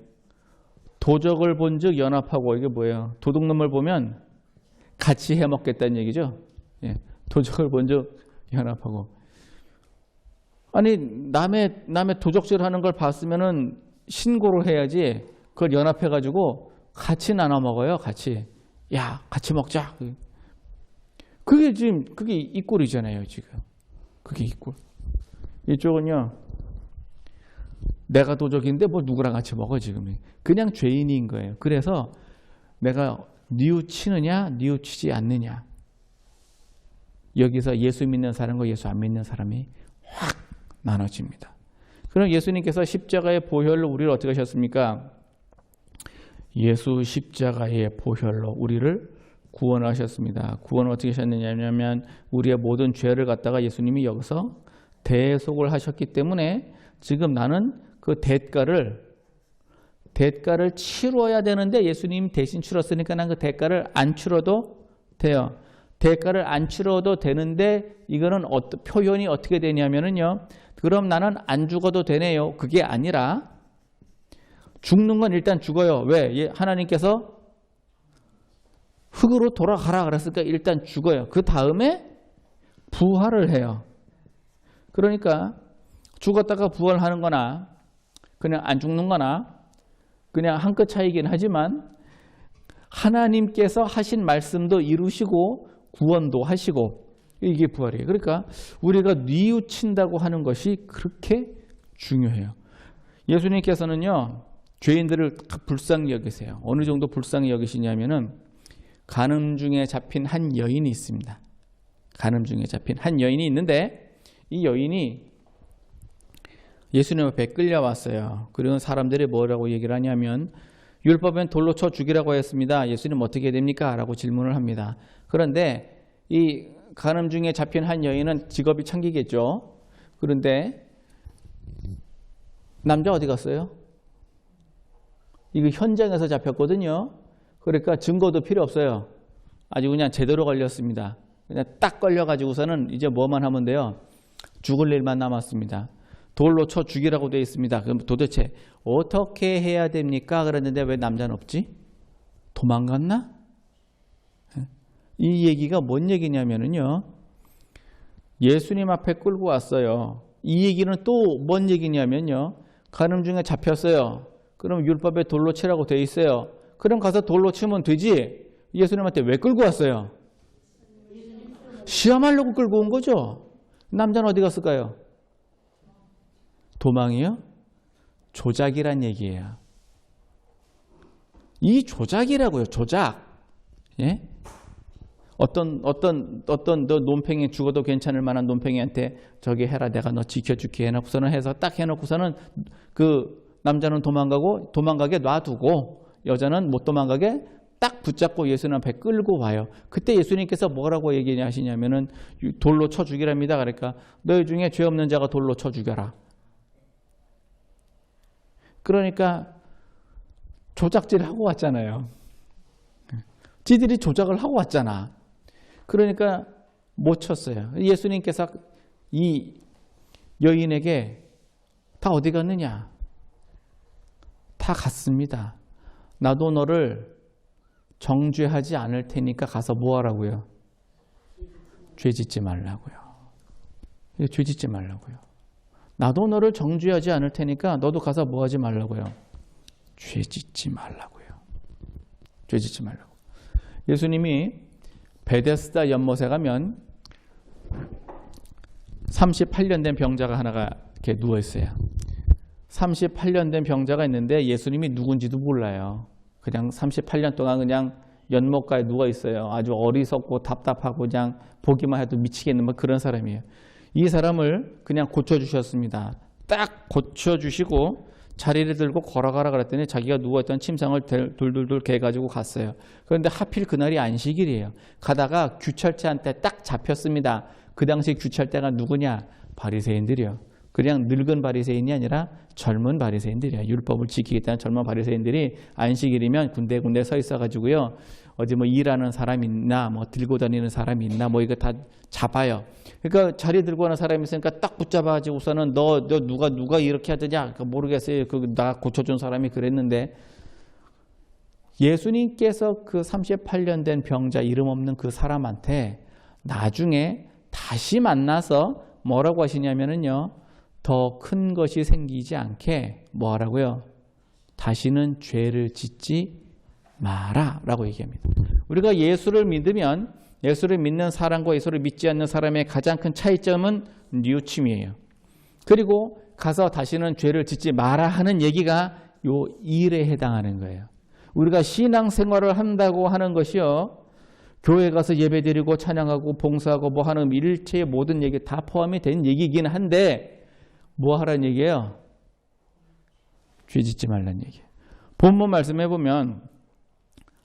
도적을 본즉 연합하고, 이게 뭐예요? 도둑놈을 보면 같이 해먹겠다는 얘기죠. 예. 도적을 본즉 연합하고. 아니 남의 도적질 하는 걸 봤으면은 신고를 해야지. 그걸 연합해가지고 같이 나눠 먹어요. 같이. 야, 같이 먹자. 그게 지금 그게 이 꼴이잖아요. 지금 그게 이 꼴. 이쪽은요. 내가 도적인데 뭐 누구랑 같이 먹어 지금. 그냥 죄인인 거예요. 그래서 내가 뉘우치느냐 뉘우치지 않느냐. 여기서 예수 믿는 사람과 예수 안 믿는 사람이 확 나눠집니다. 그럼 예수님께서 십자가의 보혈로 우리를 어떻게 하셨습니까? 예수 십자가의 보혈로 우리를 구원하셨습니다. 구원을 어떻게 하셨느냐면 우리의 모든 죄를 갖다가 예수님이 여기서 대속을 하셨기 때문에 지금 나는 그 대가를 치러야 되는데 예수님 대신 치렀으니까 난 그 대가를 안 치러도 돼요. 대가를 안 치러도 되는데 이거는 표현이 어떻게 되냐면요. 그럼 나는 안 죽어도 되네요. 그게 아니라 죽는 건 일단 죽어요. 왜? 하나님께서 흙으로 돌아가라 그랬으니까 일단 죽어요. 그 다음에 부활을 해요. 그러니까 죽었다가 부활하는 거나 그냥 안 죽는 거나 그냥 한 끗 차이긴 하지만 하나님께서 하신 말씀도 이루시고 구원도 하시고 이게 부활이에요. 그러니까 우리가 뉘우친다고 하는 것이 그렇게 중요해요. 예수님께서는요. 죄인들을 불쌍히 여기세요. 어느 정도 불쌍히 여기시냐면은 간음 중에 잡힌 한 여인이 있습니다. 간음 중에 잡힌 한 여인이 있는데 이 여인이 예수님 앞에 끌려왔어요. 그리고 사람들이 뭐라고 얘기를 하냐면 율법엔 돌로 쳐 죽이라고 했습니다. 예수님 어떻게 해야 됩니까? 라고 질문을 합니다. 그런데 이 간음 중에 잡힌 한 여인은 직업이 창기겠죠. 그런데 남자 어디 갔어요? 이거 현장에서 잡혔거든요. 그러니까 증거도 필요 없어요. 아주 그냥 제대로 걸렸습니다. 그냥 딱 걸려가지고서는 이제 뭐만 하면 돼요? 죽을 일만 남았습니다. 돌로 쳐 죽이라고 되어 있습니다. 그럼 도대체 어떻게 해야 됩니까? 그랬는데 왜 남자는 없지? 도망갔나? 이 얘기가 뭔 얘기냐면요. 예수님 앞에 끌고 왔어요. 이 얘기는 또 뭔 얘기냐면요. 간음 중에 잡혔어요. 그럼 율법에 돌로 치라고 되어 있어요. 그럼 가서 돌로 치면 되지. 예수님한테 왜 끌고 왔어요? 시험하려고 끌고 온 거죠. 남자는 어디 갔을까요? 도망이요? 조작이란 얘기예요. 이 조작이라고요. 조작. 예? 어떤 너 논팽이 죽어도 괜찮을 만한 논팽이한테 저기 해라, 내가 너 지켜줄게 해놓고서는 해서 딱 해놓고서는 그 남자는 도망가게 놔두고 여자는 못 도망가게 딱 붙잡고 예수님 앞에 끌고 와요. 그때 예수님께서 뭐라고 얘기하시냐면은 돌로 쳐 죽이랍니다. 그러니까 너희 중에 죄 없는 자가 돌로 쳐 죽여라. 그러니까 조작질을 하고 왔잖아요. 지들이 조작을 하고 왔잖아. 그러니까 못 쳤어요. 예수님께서 이 여인에게 다 어디 갔느냐? 다 갔습니다. 나도 너를 정죄하지 않을 테니까 가서 뭐 하라고요? 죄 짓지 말라고요. 죄 짓지 말라고요. 나도 너를 정죄하지 않을 테니까 너도 가서 뭐 하지 말라고요? 죄 짓지 말라고요. 죄 짓지 말라고. 예수님이 베데스다 연못에 가면 38년 된 병자가 하나가 이렇게 누워 있어요. 38년 된 병자가 있는데 예수님이 누군지도 몰라요. 그냥 38년 동안 그냥 연못가에 누워 있어요. 아주 어리석고 답답하고 그냥 보기만 해도 미치겠는 뭐 그런 사람이에요. 이 사람을 그냥 고쳐주셨습니다. 딱 고쳐주시고 자리를 들고 걸어가라 그랬더니 자기가 누워있던 침상을 돌돌돌 개가지고 갔어요. 그런데 하필 그날이 안식일이에요. 가다가 규찰대한테 딱 잡혔습니다. 그 당시 규찰대가 누구냐? 바리새인들이요. 그냥 늙은 바리새인이 아니라 젊은 바리새인들이야. 율법을 지키겠다는 젊은 바리새인들이 안식일이면 군데군데 서 있어가지고요. 어디 뭐 일하는 사람 있나, 뭐 들고 다니는 사람이 있나, 뭐 이거 다 잡아요. 그러니까 자리 들고 가는 사람이 있으니까 딱 붙잡아가지고서는 너 누가 이렇게 하더냐? 모르겠어요. 나 고쳐준 사람이 그랬는데 예수님께서 그 38년 된 병자 이름 없는 그 사람한테 나중에 다시 만나서 뭐라고 하시냐면은요. 더 큰 것이 생기지 않게 뭐 하라고요? 다시는 죄를 짓지 마라 라고 얘기합니다. 우리가 예수를 믿으면 예수를 믿는 사람과 예수를 믿지 않는 사람의 가장 큰 차이점은 뉘우침이에요. 그리고 가서 다시는 죄를 짓지 마라 하는 얘기가 요 일에 해당하는 거예요. 우리가 신앙생활을 한다고 하는 것이요. 교회 가서 예배드리고 찬양하고 봉사하고 뭐 하는 일체의 모든 얘기 다 포함이 된 얘기이긴 한데 뭐 하라는 얘기예요? 죄 짓지 말라는 얘기예요. 본문 말씀해 보면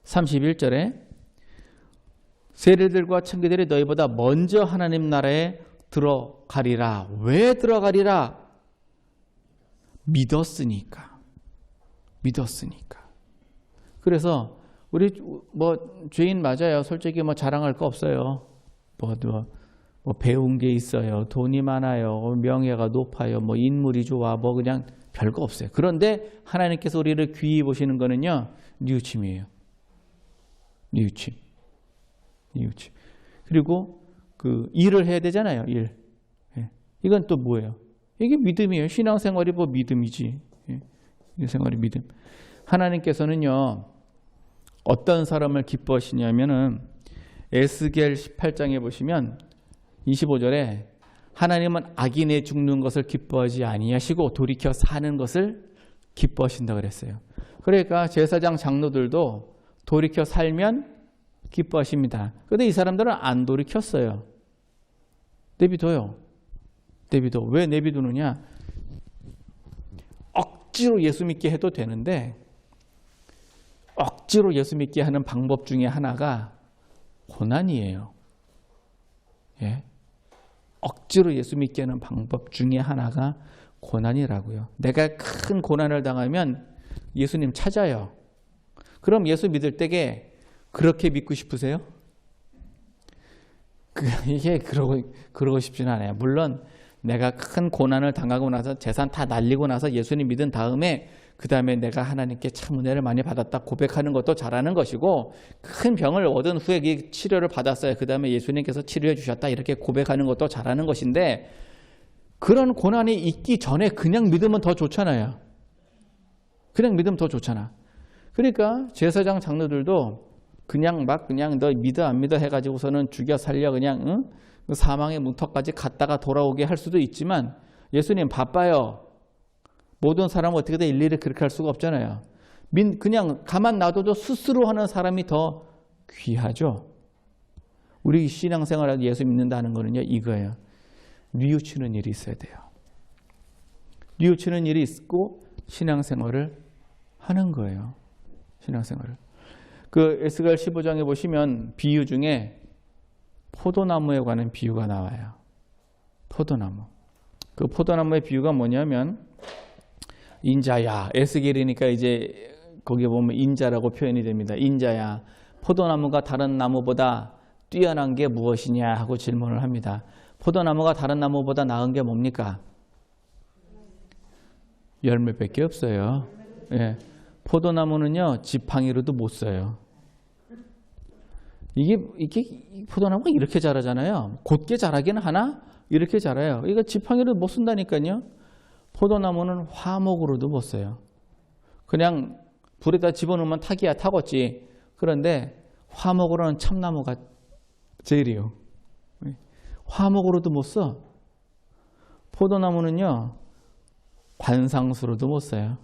31절에 세리들과 청기들이 너희보다 먼저 하나님 나라에 들어가리라. 왜 들어가리라? 믿었으니까. 그래서 우리 뭐 죄인 맞아요. 솔직히 뭐 자랑할 거 없어요. 뭐 배운 게 있어요. 돈이 많아요. 명예가 높아요. 뭐 인물이 좋아. 뭐 그냥 별거 없어요. 그런데 하나님께서 우리를 귀히 보시는 거는요. 뉘우침이에요. 뉘우침. 그리고 그 일을 해야 되잖아요. 일. 예. 이건 또 뭐예요? 이게 믿음이에요. 신앙생활이 뭐 믿음이지. 예. 이 생활이 믿음. 하나님께서는요. 어떤 사람을 기뻐하시냐면은 에스겔 18장에 보시면 25절에 하나님은 악인의 죽는 것을 기뻐하지 아니하시고 돌이켜 사는 것을 기뻐하신다 그랬어요. 그러니까 제사장 장로들도 돌이켜 살면 기뻐하십니다. 그런데 이 사람들은 안 돌이켰어요. 내비둬요. 왜 내비두느냐? 억지로 예수 믿게 해도 되는데 억지로 예수 믿게 하는 방법 중에 하나가 고난이에요. 예. 억지로 예수 믿게 하는 방법 중에 하나가 고난이라고요. 내가 큰 고난을 당하면 예수님 찾아요. 그럼 예수 믿을 때에 그렇게 믿고 싶으세요? 이게 그러고 싶지는 않아요. 물론 내가 큰 고난을 당하고 나서 재산 다 날리고 나서 예수님 믿은 다음에 그 다음에 내가 하나님께 참 은혜를 많이 받았다 고백하는 것도 잘하는 것이고 큰 병을 얻은 후에 치료를 받았어요. 그 다음에 예수님께서 치료해 주셨다 이렇게 고백하는 것도 잘하는 것인데 그런 고난이 있기 전에 그냥 믿으면 더 좋잖아요. 그냥 믿으면 더 좋잖아. 그러니까 제사장 장로들도 그냥 너 믿어 안 믿어 해가지고서는 죽여 살려 그냥 사망의 문턱까지 갔다가 돌아오게 할 수도 있지만 예수님 바빠요. 모든 사람은 어떻게든 일일이 그렇게 할 수가 없잖아요. 그냥 가만 놔둬도 스스로 하는 사람이 더 귀하죠. 우리 신앙생활에서 예수 믿는다는 거는요, 이거예요. 뉘우치는 일이 있어야 돼요. 뉘우치는 일이 있고 신앙생활을 하는 거예요. 신앙생활을. 그 에스겔 15장에 보시면 비유 중에 포도나무에 관한 비유가 나와요. 포도나무. 그 포도나무의 비유가 뭐냐면 인자야. 에스겔이니까 이제 거기에 보면 인자라고 표현이 됩니다. 인자야. 포도나무가 다른 나무보다 뛰어난 게 무엇이냐 하고 질문을 합니다. 포도나무가 다른 나무보다 나은 게 뭡니까? 열매밖에 없어요. 예. 포도나무는요, 지팡이로도 못 써요. 이게 포도나무가 이렇게 자라잖아요. 곧게 자라기는 하나 이렇게 자라요. 이거 지팡이로 못 쓴다니까요. 포도나무는 화목으로도 못 써요. 그냥 불에다 집어넣으면 타기야 타겠지. 그런데 화목으로는 참나무가 제일이요. 화목으로도 못 써. 포도나무는요, 관상수로도 못 써요.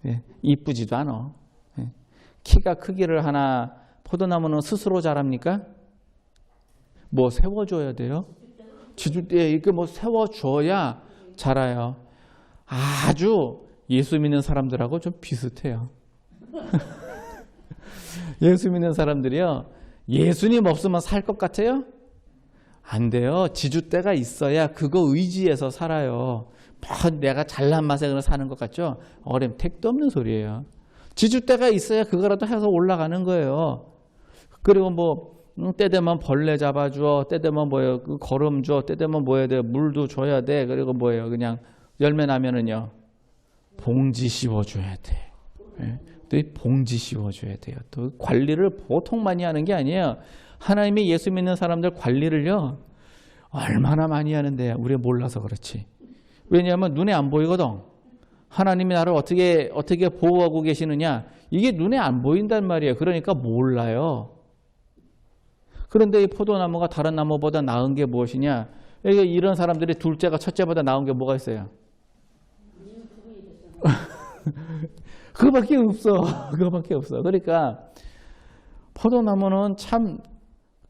예, 이쁘지도 않아. 예. 키가 크기를 하나 포도나무는 스스로 자랍니까? 뭐 세워줘야 돼요? 지주때 이렇게 뭐 세워줘야 자라요. 아주 예수 믿는 사람들하고 좀 비슷해요. 예수 믿는 사람들이요, 예수님 없으면 살 것 같아요? 안 돼요. 지주때가 있어야 그거 의지해서 살아요. 뭐 내가 잘난 맛에 그냥 사는 것 같죠? 어림 택도 없는 소리예요. 지주때가 있어야 그거라도 해서 올라가는 거예요. 그리고 뭐 때 되면 벌레 잡아줘, 때 되면 뭐예요, 그 거름 줘, 때 되면 뭐 해야 돼, 물도 줘야 돼. 그리고 뭐예요, 그냥 열매 나면은요, 봉지 씌워줘야 돼. 예? 또 봉지 씌워줘야 돼요. 또 관리를 보통 많이 하는 게 아니에요. 하나님의 예수 믿는 사람들 관리를요, 얼마나 많이 하는데 우리가 몰라서 그렇지. 왜냐하면 눈에 안 보이거든. 하나님이 나를 어떻게 보호하고 계시느냐, 이게 눈에 안 보인단 말이에요. 그러니까 몰라요. 그런데 이 포도나무가 다른 나무보다 나은 게 무엇이냐? 이런 사람들이 둘째가 첫째보다 나은 게 뭐가 있어요? 그거밖에 없어. 그거밖에 없어. 그러니까 포도나무는 참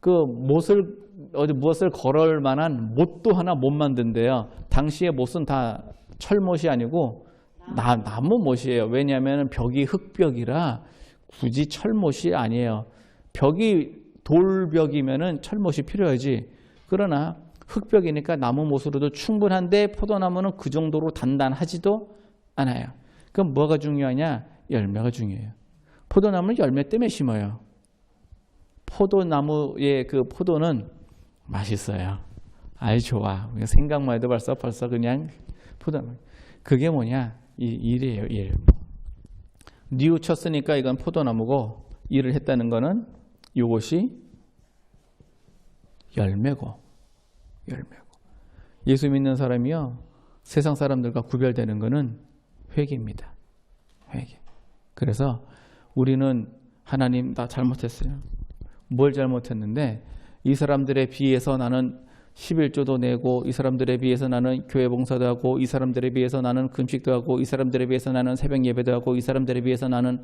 그 무엇을 걸을 만한 못도 하나 못 만든대요. 당시에 못은 다 철못이 아니고 나무 못이에요. 왜냐하면 벽이 흙벽이라 굳이 철못이 아니에요. 벽이 돌벽이면은 철못이 필요하지. 그러나 흙벽이니까 나무 못으로도 충분한데 포도나무는 그 정도로 단단하지도 않아요. 그럼 뭐가 중요하냐? 열매가 중요해요. 포도나무는 열매 때문에 심어요. 포도나무의 그 포도는 맛있어요. 아이 좋아. 생각만 해도 벌써 그냥 포도나무. 그게 뭐냐? 일이에요, 일. 뉘우쳤으니까 이건 포도나무고, 일을 했다는 거는 이것이 열매고. 예수 믿는 사람이요, 세상 사람들과 구별되는 거는 회개입니다. 회개. 그래서 우리는 하나님 나 잘못했어요. 뭘 잘못했는데 이 사람들에 비해서 나는 11조도 내고, 이 사람들에 비해서 나는 교회 봉사도 하고, 이 사람들에 비해서 나는 금식도 하고, 이 사람들에 비해서 나는 새벽 예배도 하고, 이 사람들에 비해서 나는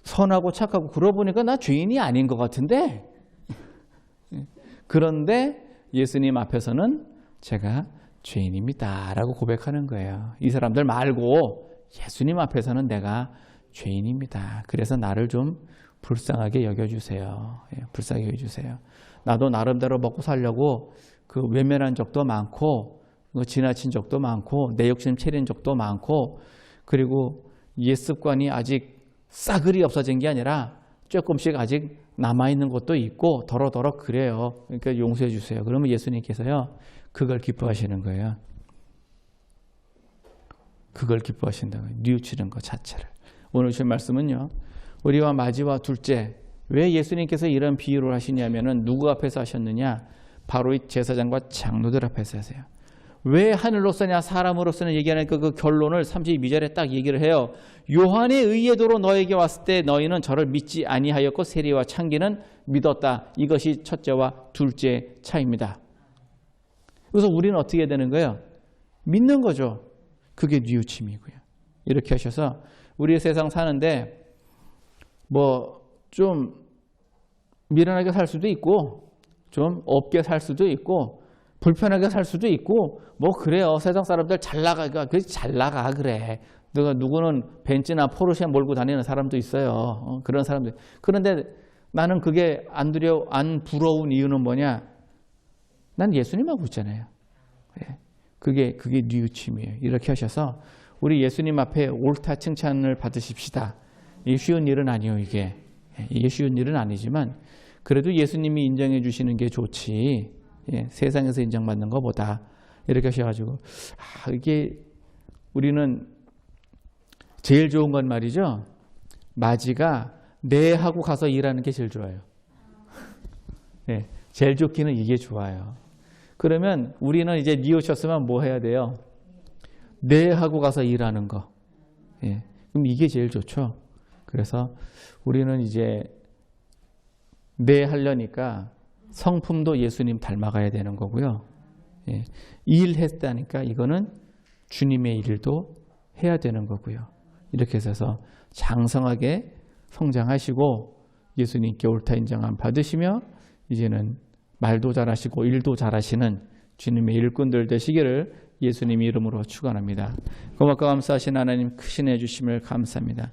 선하고 착하고, 그러고 보니까 나 죄인이 아닌 것 같은데, 그런데 예수님 앞에서는 제가 죄인입니다 라고 고백하는 거예요. 이 사람들 말고 예수님 앞에서는 내가 죄인입니다. 그래서 나를 좀 불쌍하게 여겨주세요. 불쌍하게 여겨주세요. 나도 나름대로 먹고 살려고 그 외면한 적도 많고, 지나친 적도 많고, 내 욕심 차린 적도 많고, 그리고 옛 습관이 아직 싸그리 없어진 게 아니라 조금씩 아직 남아있는 것도 있고 더러더러 그래요. 그러니까 용서해 주세요. 그러면 예수님께서요, 그걸 기뻐하시는 거예요. 그걸 기뻐하신다고 해요. 뉘우치는 것 자체를. 오늘 주신 말씀은요, 우리와 마지와 둘째, 왜 예수님께서 이런 비유를 하시냐면은 누구 앞에서 하셨느냐? 바로 이 제사장과 장로들 앞에서 하세요. 왜 하늘로서냐 사람으로서는 얘기하는 그 결론을 32절에 딱 얘기를 해요. 요한의 의의도로 너에게 왔을 때 너희는 저를 믿지 아니하였고 세리와 창기는 믿었다. 이것이 첫째와 둘째 차이입니다. 그래서 우리는 어떻게 해야 되는 거예요? 믿는 거죠. 그게 뉘우침이고요. 이렇게 하셔서 우리 세상 사는데 뭐 좀 미련하게 살 수도 있고 좀 없게 살 수도 있고 불편하게 살 수도 있고 뭐 그래요. 세상 사람들 잘 나가가 잘 나가 그래. 누구는 벤츠나 포르쉐 몰고 다니는 사람도 있어요. 그런 사람들. 그런데 나는 그게 안 부러운 이유는 뭐냐? 난 예수님하고 있잖아요. 그게 뉘우침이에요. 이렇게 하셔서 우리 예수님 앞에 옳다 칭찬을 받으십시다. 이게 쉬운 일은 아니에요. 이게 쉬운 일은 아니지만 그래도 예수님이 인정해 주시는 게 좋지. 세상에서 인정받는 것보다 이렇게 하셔가지고 이게 우리는 제일 좋은 건 말이죠. 마지가 네 하고 가서 일하는 게 제일 좋아요. 제일 좋기는 이게 좋아요. 그러면 우리는 이제 뉘우쳤으면 뭐 해야 돼요? 네 하고 가서 일하는 거. 그럼 이게 제일 좋죠. 그래서 우리는 이제 네 하려니까 성품도 예수님 닮아가야 되는 거고요. 일했다니까 이거는 주님의 일도 해야 되는 거고요. 이렇게 해서 장성하게 성장하시고 예수님께 옳다 인정함 받으시며 이제는 말도 잘하시고 일도 잘하시는 주님의 일꾼들 되시기를 예수님 이름으로 축원합니다. 고맙고 감사하신 하나님 크신 애 주심을 감사합니다.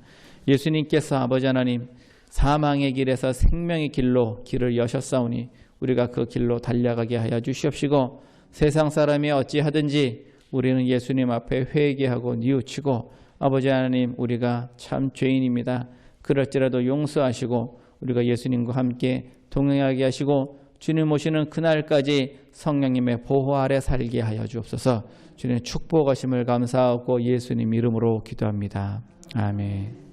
예수님께서 아버지 하나님 사망의 길에서 생명의 길로 길을 여셨사오니 우리가 그 길로 달려가게 하여 주시옵시고 세상 사람이 어찌하든지 우리는 예수님 앞에 회개하고 뉘우치고 아버지 하나님 우리가 참 죄인입니다. 그럴지라도 용서하시고 우리가 예수님과 함께 동행하게 하시고 주님 오시는 그날까지 성령님의 보호 아래 살게 하여 주옵소서. 주님 축복하심을 감사하고 예수님 이름으로 기도합니다. 아멘.